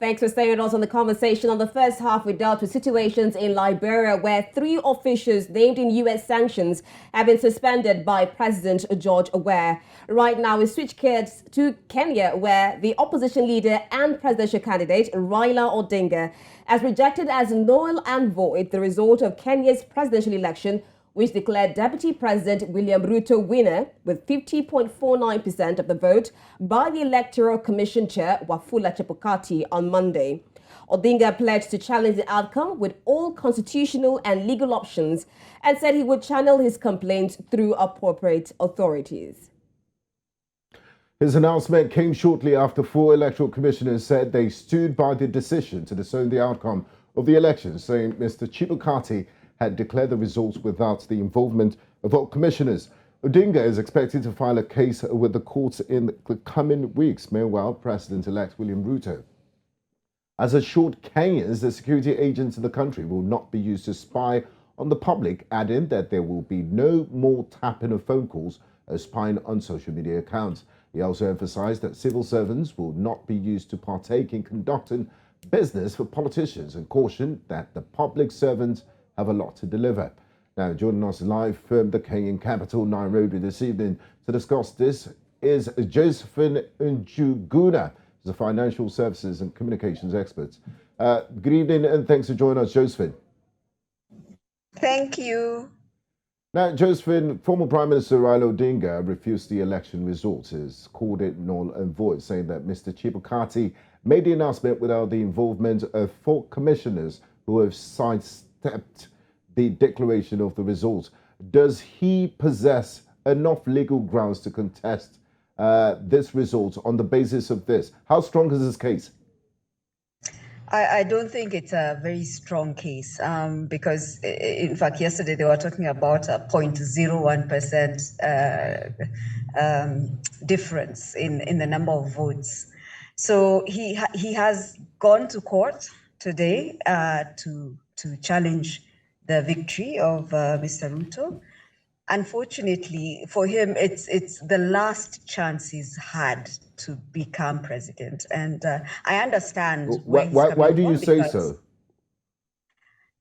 Thanks for staying with us on the conversation. On the first half, we dealt with situations in Liberia where 3 officials named in U.S. sanctions have been suspended by President George Weah. Right now, we switch gears to Kenya, where the opposition leader and presidential candidate Raila Odinga has rejected as null and void the result of Kenya's presidential election, which declared Deputy President William Ruto winner with 50.49% of the vote by the Electoral Commission Chair Wafula Chebukati on Monday. Odinga pledged to challenge the outcome with all constitutional and legal options and said he would channel his complaints through appropriate authorities. His announcement came shortly after 4 electoral commissioners said they stood by the decision to disown the outcome of the election, saying Mr. Chebukati had declared the results without the involvement of all commissioners. Odinga is expected to file a case with the courts in the coming weeks. Meanwhile, President-elect William Ruto has assured Kenyans that security agents in the country will not be used to spy on the public, adding that there will be no more tapping of phone calls or spying on social media accounts. He also emphasized that civil servants will not be used to partake in conducting business for politicians and cautioned that the public servants have a lot to deliver. Now, joining us live from the Kenyan capital, Nairobi, this evening to discuss this is Josephine Njuguna, who's a financial services and communications expert. Good evening and thanks for joining us, Josephine. Thank you. Now, Josephine, former Prime Minister Raila Odinga refused the election results, has called it null and void, saying that Mr. Chebukati made the announcement without the involvement of 4 commissioners who have sidestepped the declaration of the results. Does he possess enough legal grounds to contest this result on the basis of this? How strong is his case? I don't think it's a very strong case because, in fact, yesterday they were talking about a 0.01% difference in the number of votes. So he has gone to court today to challenge the victory of Mr. Ruto. Unfortunately for him, it's the last chance he's had to become president, and I understand why do you say so?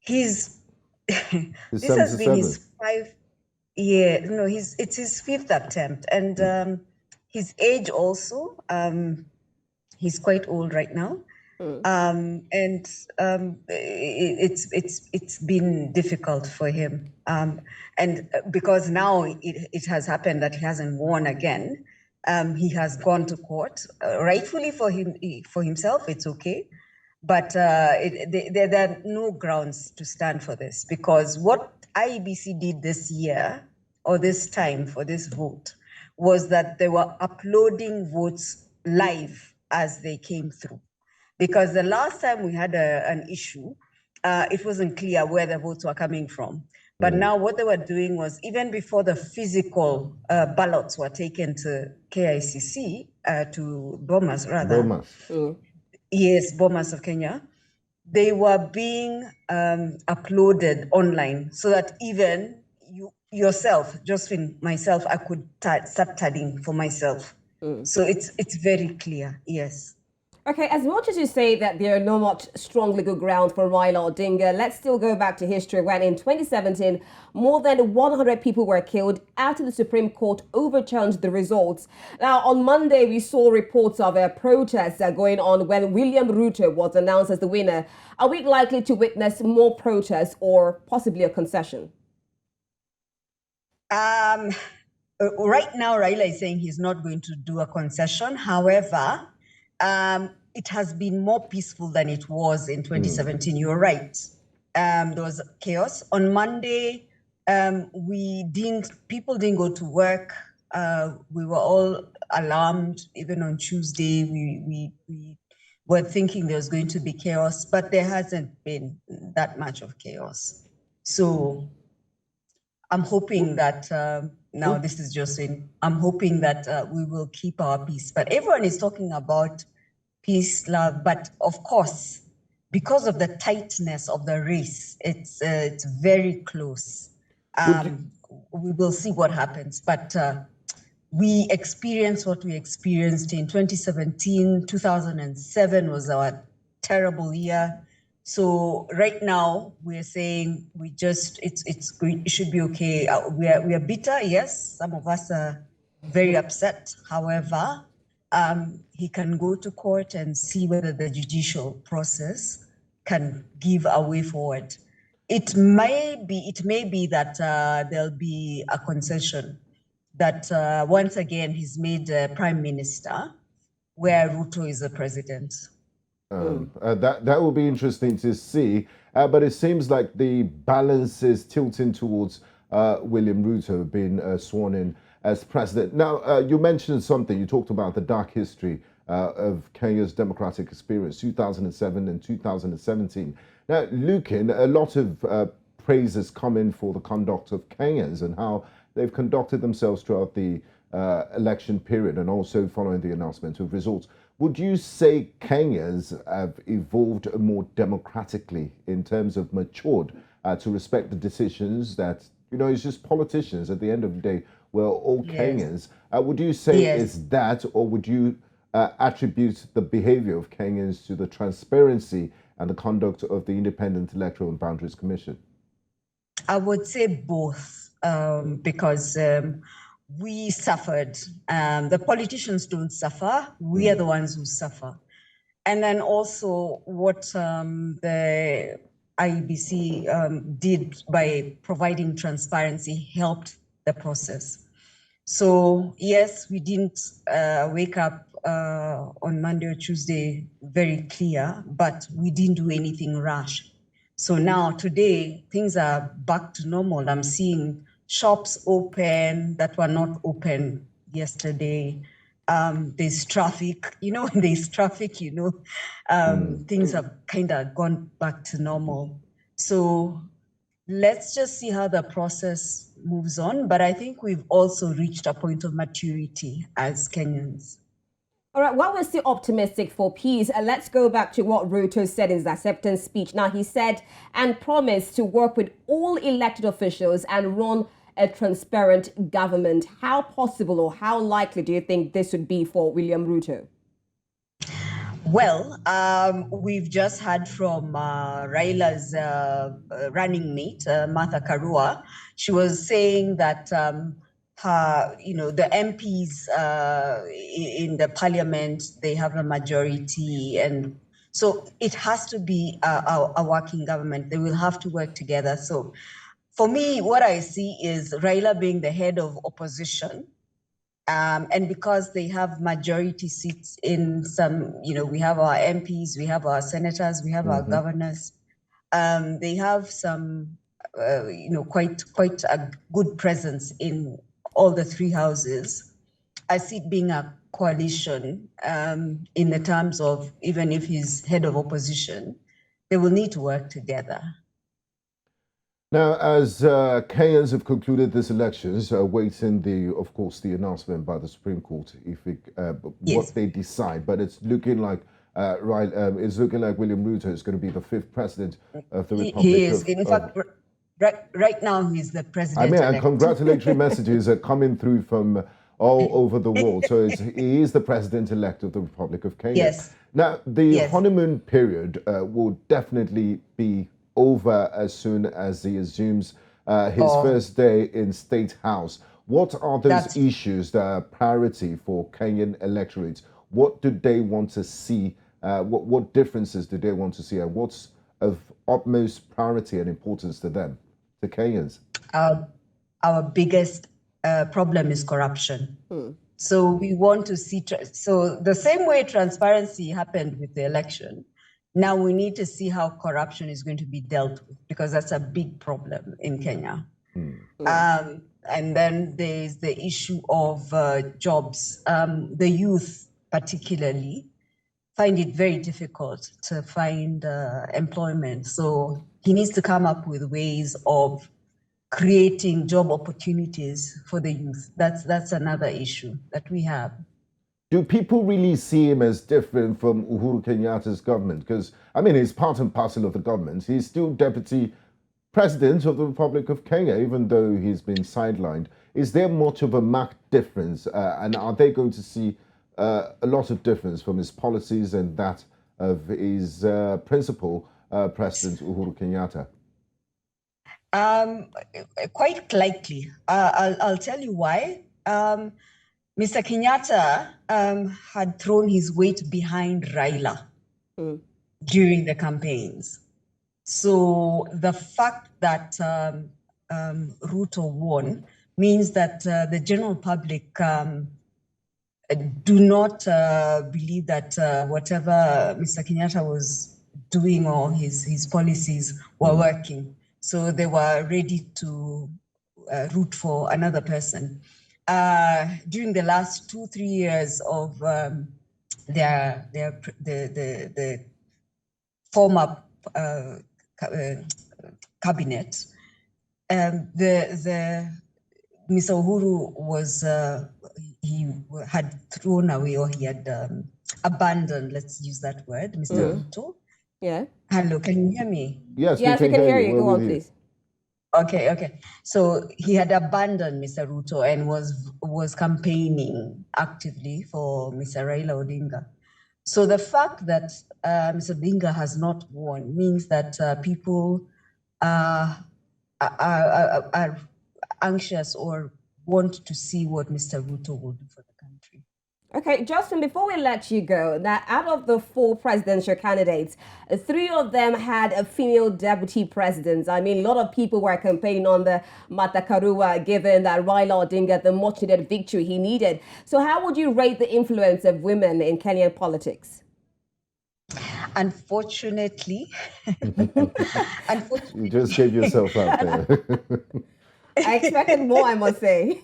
This has been his it's his 5th attempt, and his age also. He's quite old right now. It's been difficult for him, and because now it has happened that he hasn't won again, he has gone to court, rightfully for himself. It's okay, but there are no grounds to stand for this, because what IEBC did this year or this time for this vote was that they were uploading votes live as they came through. Because the last time we had an issue, it wasn't clear where the votes were coming from. But now what they were doing was, even before the physical ballots were taken to KICC, to Bomas rather. Bomas. Yes, Bomas of Kenya. They were being uploaded online so that even yourself, Josephine, myself, I could start studying for myself. So it's very clear, yes. Okay, as much as you say that there are no much strong legal ground for Raila Odinga, let's still go back to history when in 2017, more than 100 people were killed after the Supreme Court overturned the results. Now, on Monday, we saw reports of protests going on when William Ruto was announced as the winner. Are we likely to witness more protests or possibly a concession? Right now, Raila is saying he's not going to do a concession. However, it has been more peaceful than it was in 2017. You're right. There was chaos. On Monday, people didn't go to work. We were all alarmed. Even on Tuesday, we were thinking there was going to be chaos, but there hasn't been that much of chaos. So I'm hoping that now this is just in, I'm hoping that we will keep our peace. But everyone is talking about peace, love. But of course, because of the tightness of the race, it's very close. We will see what happens. But we experienced what we experienced in 2017, 2007 was our terrible year. So right now we're saying it should be okay. We are bitter, yes. Some of us are very upset. However, he can go to court and see whether the judicial process can give a way forward. It may be that there'll be a concession that once again he's made prime minister, where Ruto is the president. That will be interesting to see. But it seems like the balance is tilting towards William Ruto being sworn in as president. Now, you mentioned something. You talked about the dark history of Kenya's democratic experience, 2007 and 2017. Now, looking, a lot of praise has come in for the conduct of Kenyans and how they've conducted themselves throughout the election period and also following the announcement of results. Would you say Kenyans have evolved more democratically in terms of matured to respect the decisions that, it's just politicians at the end of the day, we're all Kenyans. Would you say it's that, or would you attribute the behavior of Kenyans to the transparency and the conduct of the Independent Electoral and Boundaries Commission? I would say both, because we suffered. The politicians don't suffer. We are the ones who suffer. And then also what the IEBC did by providing transparency helped the process. So yes, we didn't wake up on Monday or Tuesday very clear, but we didn't do anything rash. So now today, things are back to normal. I'm seeing shops open that were not open yesterday. There's traffic, things have kind of gone back to normal. So let's just see how the process moves on. But I think we've also reached a point of maturity as Kenyans. All right, while we're still optimistic for peace, let's go back to what Ruto said in his acceptance speech. Now, he said and promised to work with all elected officials and run a transparent government. How possible or how likely do you think this would be for William Ruto? Well, we've just heard from Raila's running mate, Martha Karua. She was saying that the MPs in the parliament, they have a majority, and so it has to be a working government. They will have to work together. So for me, what I see is Raila being the head of opposition, and because they have majority seats in some, we have our MPs, we have our senators, we have our governors, they have some, quite a good presence in all the three houses. I see it being a coalition in the terms of, even if he's head of opposition, they will need to work together. Now, as Kenyans have concluded these elections, waiting of course, the announcement by the Supreme Court, what they decide. But it's looking like William Ruto is going to be the fifth president of the Republic. He is, in fact, right now he's the president. And congratulatory messages are coming through from all over the world. So he is the president-elect of the Republic of Kenya. Yes. Now, the honeymoon period will definitely be over as soon as he assumes his first day in State House. What are those issues that are priority for Kenyan electorates? What do they want to see? What differences do they want to see? And what's of utmost priority and importance to them, to Kenyans? Our biggest problem is corruption. So we want to see, so the same way transparency happened with the election, now we need to see how corruption is going to be dealt with, because that's a big problem in Kenya. And then there's the issue of jobs. The youth particularly find it very difficult to find employment. So he needs to come up with ways of creating job opportunities for the youth. That's another issue that we have. Do people really see him as different from Uhuru Kenyatta's government? Because, he's part and parcel of the government. He's still deputy president of the Republic of Kenya, even though he's been sidelined. Is there much of a marked difference? And are they going to see a lot of difference from his policies and that of his principal, President Uhuru Kenyatta? Quite likely. I'll tell you why. Mr. Kenyatta had thrown his weight behind Raila during the campaigns. So the fact that Ruto won means that the general public do not believe that whatever Mr. Kenyatta was doing or his policies were working. So they were ready to root for another person. During the last 2-3 years of the former cabinet, Mr. Uhuru was he had thrown away, or he had abandoned, let's use that word, Mr. Ruto. Yeah. Hello, can you hear me? Yes, Yes, we can hear you. Go on, you. please. Okay. So he had abandoned Mr. Ruto and was campaigning actively for Mr. Raila Odinga. So the fact that Mr. Odinga has not won means that people are anxious or want to see what Mr. Ruto will do for the country. Okay, Justin, before we let you go, that out of the 4 presidential candidates, 3 of them had a female deputy president. I mean, a lot of people were campaigning on the Martha Karua, given that Raila Odinga the much needed victory he needed. So how would you rate the influence of women in Kenyan politics? Unfortunately, You just gave yourself out there. I expected more, I must say.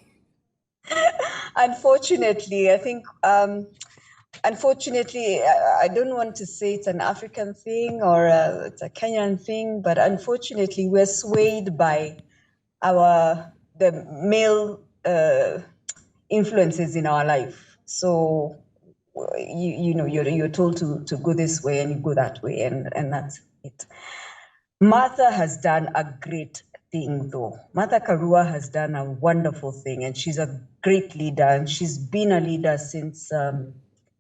Unfortunately, I think, unfortunately, I don't want to say it's an African thing or it's a Kenyan thing, but unfortunately, we're swayed by the male influences in our life. So, you're told to go this way and you go that way, and that's it. Martha has done a great thing, though. Martha Karua has done a wonderful thing, and she's a great leader, and she's been a leader since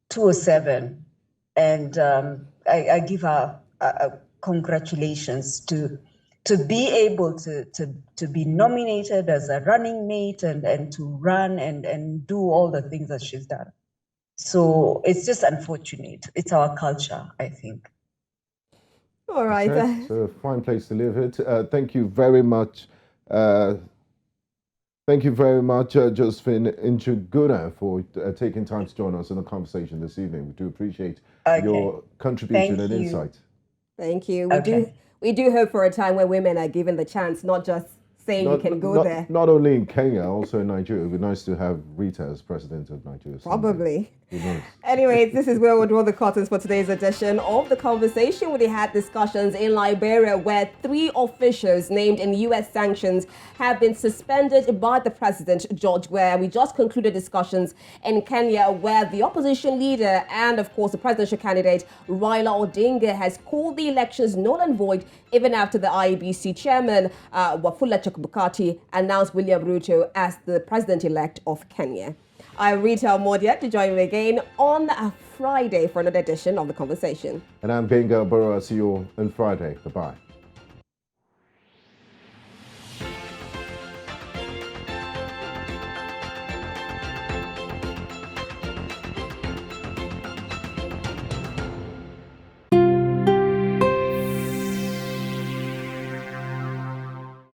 2007. And I give her congratulations to be able to be nominated as a running mate and to run and do all the things that she's done. So it's just unfortunate. It's our culture, I think. All right. Okay, it's a fine place to live it. Thank you very much. Thank you very much, Josephine Njuguna, for taking time to join us in the conversation this evening. We do appreciate your contribution and insight. Thank you. We do hope for a time where women are given the chance, not just saying you can go there. Not only in Kenya, also in Nigeria. It would be nice to have Rita as president of Nigeria. Probably. Nice. Anyways, this is where we'll draw the curtains for today's edition of The Conversation. We had discussions in Liberia where 3 officials named in U.S. sanctions have been suspended by the president, George Weah. We just concluded discussions in Kenya where the opposition leader and, of course, the presidential candidate, Raila Odinga, has called the elections null and void even after the IEBC chairman, Wafula Chebukati, announced William Ruto as the president-elect of Kenya. I'm Rita Omodia, to join me again on a Friday for another edition of The Conversation. And I'm Gbenga Aborowa. See you on Friday. Bye-bye.